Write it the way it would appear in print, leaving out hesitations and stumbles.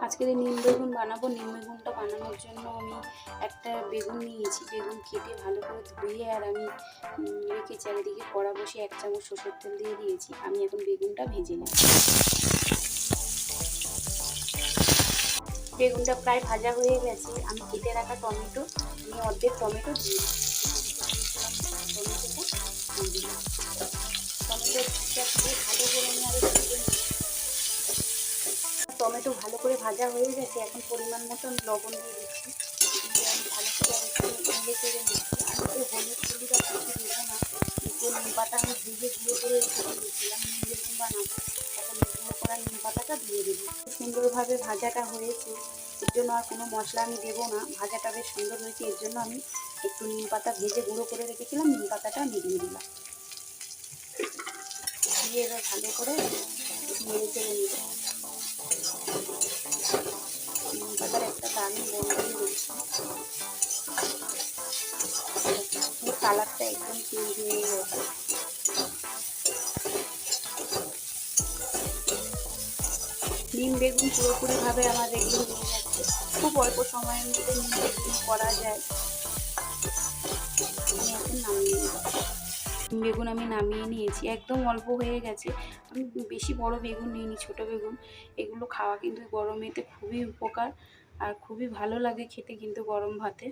আজকে নিম বেগুন বানাবো। নিম বেগুনটা বানানোর জন্য আমি একটা বেগুন নিয়েছি। বেগুন কেটে ভালো করে ধুয়ে আর আমি রেখে চারিদিকে কড়া বসে 1 চামচ সরষের তেল দিয়ে দিয়েছি। আমি এখন বেগুনটা ভেজে নেব। বেগুনটা প্রায় ভাজা হয়ে গেছে। আমি কেটে রাখা টমেটো, আমি অর্ধেক টমেটো দিয়ে টমেটো ভালো করে ভাজা হয়ে গেছে। এখন পরিমাণ মতো আমি লবণ দিয়ে দিচ্ছি। আমি ভালো করে একটু নেড়ে চেড়ে নিচ্ছি। আমি তো হলুদ হলুদ আর কিছু দেবো না। নিম পাতা আমি ভিজে গুঁড়ো করে রেখে দিয়েছিলাম নিম বেগুন বানাবো। এখন গুঁড়ো করা নিম পাতাটা দিয়ে দেবো। সুন্দরভাবে ভাজাটা হয়েছে, এর জন্য আর কোনো মশলা আমি দেবো না। ভাজাটা বেশ সুন্দর হয়েছে, এর জন্য আমি একটু নিম পাতা ভেজে গুঁড়ো করে রেখেছিলাম, নিম পাতাটা আমি দিয়ে দিলাম। দিয়ে এবার ভালো করে নেড়ে চেড়ে নিব। নিম পাতার একটা দারুণ গন্ধ রয়েছে। কালারটা একদম চেঞ্জ হয়ে গেছে। নিম বেগুন পুরোপুরিভাবে আমার রেডি হয়ে যাচ্ছে। খুব অল্প সময়ের মধ্যে নিম বেগুন করা যায়। আমি এখন নামিয়ে নেব। নিম বেগুন আমি নামিয়ে নিয়েছি, একদম অল্প হয়ে গেছে। আমি বেশি বড় বেগুন নিইনি, ছোট বেগুন। এগুলো খাওয়া কিন্তু গরমেতে খুবই উপকার আর খুবই ভালো লাগে খেতে কিন্তু গরম ভাতে।